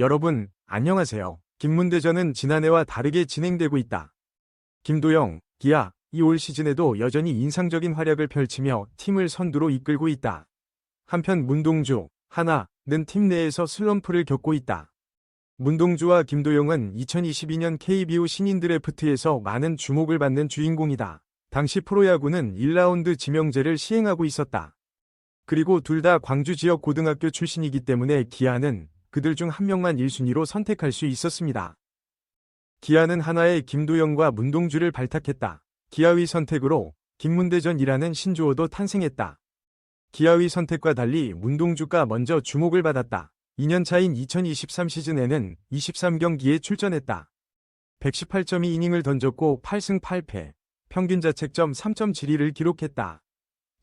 여러분, 안녕하세요. 김문대전은 지난해와 다르게 진행되고 있다. 김도영, 기아, 이 올 시즌에도 여전히 인상적인 활약을 펼치며 팀을 선두로 이끌고 있다. 한편 문동주, 하나는 팀 내에서 슬럼프를 겪고 있다. 문동주와 김도영은 2022년 KBO 신인 드래프트에서 많은 주목을 받는 주인공이다. 당시 프로야구는 1라운드 지명제를 시행하고 있었다. 그리고 둘 다 광주 지역 고등학교 출신이기 때문에 기아는 그들 중 한 명만 1순위로 선택할 수 있었습니다. 기아는 하나의 김도영과 문동주를 발탁했다. 기아의 선택으로 김문대전이라는 신조어도 탄생했다. 기아의 선택과 달리 문동주가 먼저 주목을 받았다. 2년 차인 2023 시즌에는 23경기에 출전했다. 118.2이닝을 던졌고 8승 8패, 평균 자책점 3.72를 기록했다.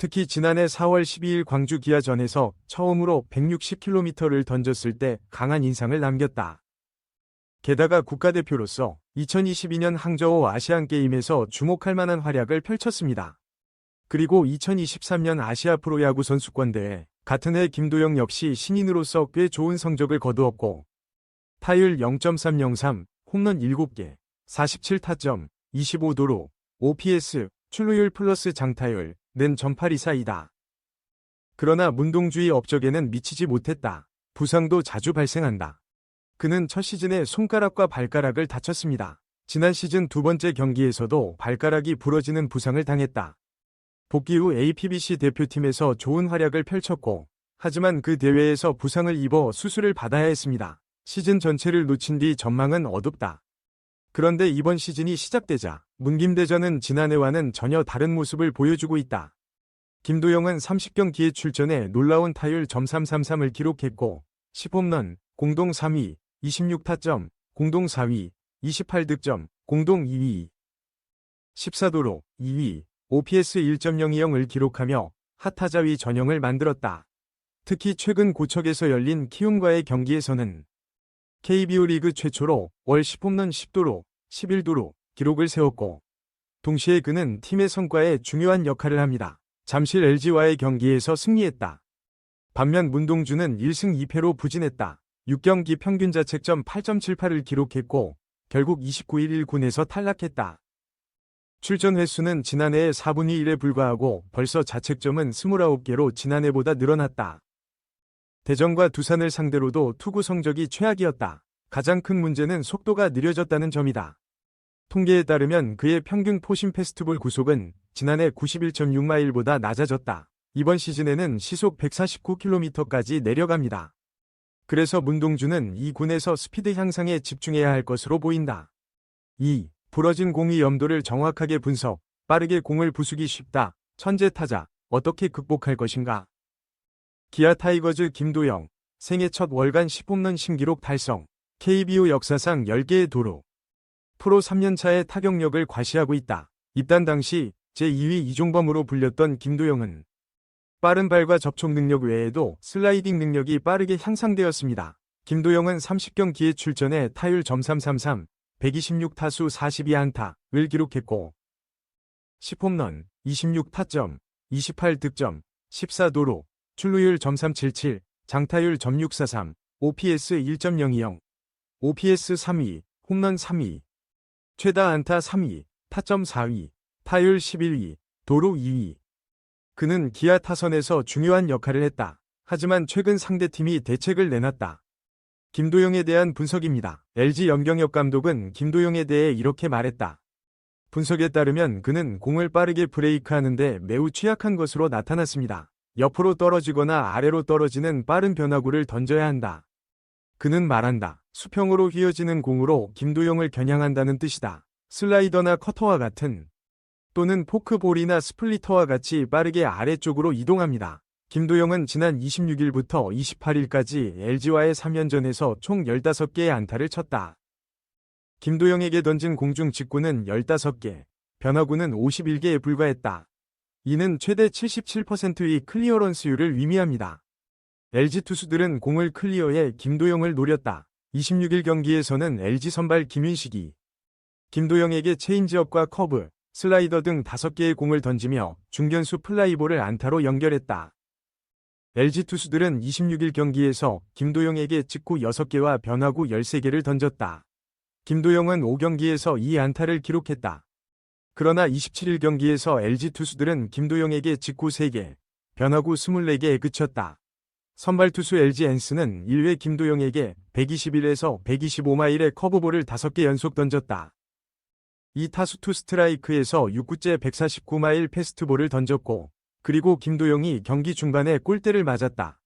특히 지난해 4월 12일 광주 기아전에서 처음으로 160km를 던졌을 때 강한 인상을 남겼다. 게다가 국가대표로서 2022년 항저우 아시안게임에서 주목할 만한 활약을 펼쳤습니다. 그리고 2023년 아시아 프로야구 선수권대회, 같은 해 김도영 역시 신인으로서 꽤 좋은 성적을 거두었고 타율 0.303, 홈런 7개, 47타점, 25도루, OPS, 출루율 플러스 장타율, 는 전팔 이사이다. 그러나 문동주의 업적에는 미치지 못했다. 부상도 자주 발생한다. 그는 첫 시즌에 손가락과 발가락을 다쳤습니다. 지난 시즌 두 번째 경기에서도 발가락이 부러지는 부상을 당했다. 복귀 후 APBC 대표팀에서 좋은 활약을 펼쳤고, 하지만 그 대회에서 부상을 입어 수술을 받아야 했습니다. 시즌 전체를 놓친 뒤 전망은 어둡다. 그런데 이번 시즌이 시작되자 문김대전은 지난해와는 전혀 다른 모습을 보여주고 있다. 김도영은 30경기에 출전해 놀라운 타율 .333을 기록했고 10홈런, 공동 3위, 26타점, 공동 4위, 28득점, 공동 2위, 14도로 2위, OPS 1.020을 기록하며 핫타자위 전형을 만들었다. 특히 최근 고척에서 열린 키움과의 경기에서는 KBO 리그 최초로 월 10홈런 10도루, 11도루 기록을 세웠고 동시에 그는 팀의 성과에 중요한 역할을 합니다. 잠실 LG와의 경기에서 승리했다. 반면 문동주는 1승 2패로 부진했다. 6경기 평균 자책점 8.78을 기록했고 결국 29일 1군에서 탈락했다. 출전 횟수는 지난해의 4분의 1에 불과하고 벌써 자책점은 29개로 지난해보다 늘어났다. 대전과 두산을 상대로도 투구 성적이 최악이었다. 가장 큰 문제는 속도가 느려졌다는 점이다. 통계에 따르면 그의 평균 포심 패스트볼 구속은 지난해 91.6마일보다 낮아졌다. 이번 시즌에는 시속 149km까지 내려갑니다. 그래서 문동주는 이 군에서 스피드 향상에 집중해야 할 것으로 보인다. 2. 부러진 공의 염도를 정확하게 분석, 빠르게 공을 부수기 쉽다. 천재 타자, 어떻게 극복할 것인가? 기아 타이거즈 김도영, 생애 첫 월간 10홈런 신기록 달성, KBO 역사상 10개의 도루. 프로 3년차의 타격력을 과시하고 있다. 입단 당시 제2위 이종범으로 불렸던 김도영은 빠른 발과 접촉 능력 외에도 슬라이딩 능력이 빠르게 향상되었습니다. 김도영은 30경기에 출전해 타율 .333, 126타수 42안타를 기록했고 10홈런, 26타점, 28득점, 14도루, 출루율 .377, 장타율 .643, OPS 1.020, OPS 3위, 홈런 3위, 최다 안타 3위, 타점 4위, 타율 11위, 도루 2위. 그는 기아 타선에서 중요한 역할을 했다. 하지만 최근 상대팀이 대책을 내놨다. 김도영에 대한 분석입니다. LG 염경엽 감독은 김도영에 대해 이렇게 말했다. 분석에 따르면 그는 공을 빠르게 브레이크하는데 매우 취약한 것으로 나타났습니다. 옆으로 떨어지거나 아래로 떨어지는 빠른 변화구를 던져야 한다. 그는 말한다. 수평으로 휘어지는 공으로 김도영을 겨냥한다는 뜻이다. 슬라이더나 커터와 같은 또는 포크볼이나 스플리터와 같이 빠르게 아래쪽으로 이동합니다. 김도영은 지난 26일부터 28일까지 LG와의 3연전에서 총 15개의 안타를 쳤다. 김도영에게 던진 공중 직구는 15개, 변화구는 51개에 불과했다. 이는 최대 77%의 클리어런스율을 의미합니다. LG 투수들은 공을 클리어해 김도영을 노렸다. 26일 경기에서는 LG 선발 김윤식이 김도영에게 체인지업과 커브, 슬라이더 등 5개의 공을 던지며 중견수 플라이볼을 안타로 연결했다. LG 투수들은 26일 경기에서 김도영에게 직구 6개와 변화구 13개를 던졌다. 김도영은 5경기에서 2안타를 기록했다. 그러나 27일 경기에서 LG 투수들은 김도영에게 직구 3개, 변화구 24개에 그쳤다. 선발 투수 LG 엔스는 1회 김도영에게 121에서 125마일의 커브볼을 5개 연속 던졌다. 이 타수 투 스트라이크에서 6구째 149마일 패스트볼을 던졌고, 그리고 김도영이 경기 중반에 골대를 맞았다.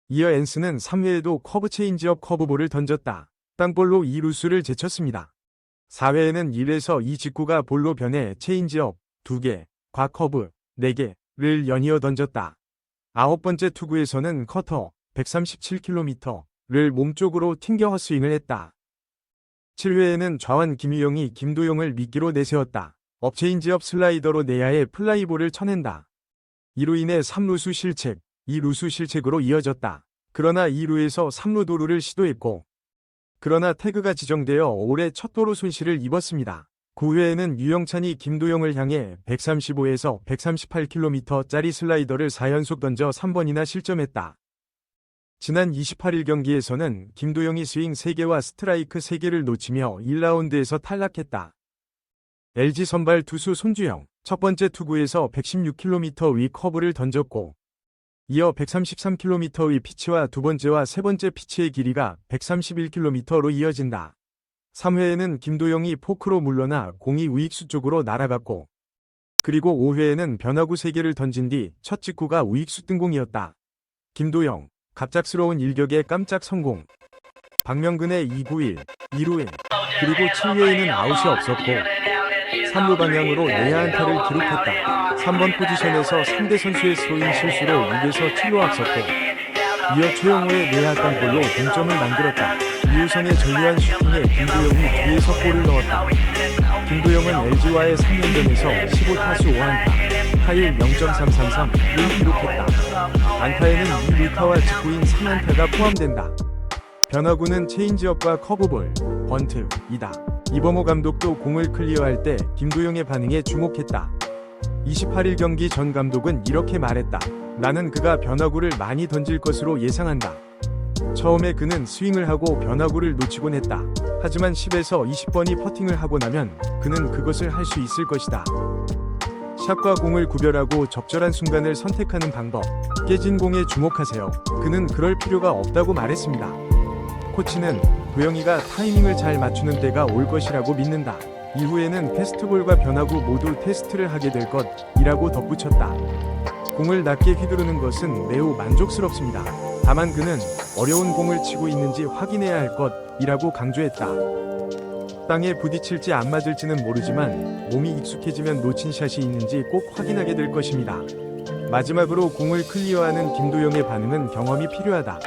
이어 엔스는 3회에도 커브 체인지업 커브볼을 던졌다. 땅볼로 2루수를 제쳤습니다. 4회에는 1에서 2 직구가 볼로 변해 체인지업 2개, 과커브 4개를 연이어 던졌다. 9번째 투구에서는 커터 137km를 몸쪽으로 튕겨 헛스윙을 했다. 7회에는 좌완 김유영이 김도영을 미끼로 내세웠다. 업체인지업 슬라이더로 내야에 플라이볼을 쳐낸다. 이로 인해 3루수 실책, 2루수 실책으로 이어졌다. 그러나 2루에서 3루 도루를 시도했고, 그러나 태그가 지정되어 올해 첫 도루 손실을 입었습니다. 9회에는 유영찬이 김도영을 향해 135에서 138km짜리 슬라이더를 4연속 던져 3번이나 실점했다. 지난 28일 경기에서는 김도영이 스윙 3개와 스트라이크 3개를 놓치며 1라운드에서 탈락했다. LG 선발 투수 손주영, 첫 번째 투구에서 116km 위 커브를 던졌고, 이어 133km의 피치와 두 번째와 세 번째 피치의 길이가 131km로 이어진다. 3회에는 김도영이 포크로 물러나 공이 우익수 쪽으로 날아갔고, 그리고 5회에는 변화구 3개를 던진 뒤 첫 직구가 우익수 뜬공이었다. 김도영, 갑작스러운 일격에 깜짝 성공. 박명근의 291, 2루에, 그리고 7회에는 아웃이 없었고, 3루 방향으로 내야 안타를 기록했다. 3번 포지션에서 상대 선수의 스로잉 실수로 6에서 7루 앞섰고, 이어 최영호의 내야 땅볼로 동점을 만들었다. 이우성의 전류한 슈팅에 김도영이 뒤에서 골을 넣었다. 김도영은 LG와의 3연전에서 15타수 5안타, 타율 0.333를 기록했다. 안타에는 2루타와 직구인 3안타가 포함된다. 변화구는 체인지업과 커브볼, 번트이다. 이범호 감독도 공을 클리어할 때 김도영의 반응에 주목했다. 28일 경기 전 감독은 이렇게 말했다. 나는 그가 변화구를 많이 던질 것으로 예상한다. 처음에 그는 스윙을 하고 변화구를 놓치곤 했다. 하지만 10에서 20번이 퍼팅을 하고 나면 그는 그것을 할 수 있을 것이다. 샷과 공을 구별하고 적절한 순간을 선택하는 방법. 깨진 공에 주목하세요. 그는 그럴 필요가 없다고 말했습니다. 코치는 도영이가 타이밍을 잘 맞추는 때가 올 것이라고 믿는다. 이후에는 패스트볼과 변화구 모두 테스트를 하게 될 것이라고 덧붙였다. 공을 낮게 휘두르는 것은 매우 만족스럽습니다. 다만 그는 어려운 공을 치고 있는지 확인해야 할 것이라고 강조했다. 땅에 부딪힐지 안 맞을지는 모르지만 몸이 익숙해지면 놓친 샷이 있는지 꼭 확인하게 될 것입니다. 마지막으로 공을 클리어하는 김도영의 반응은 경험이 필요하다.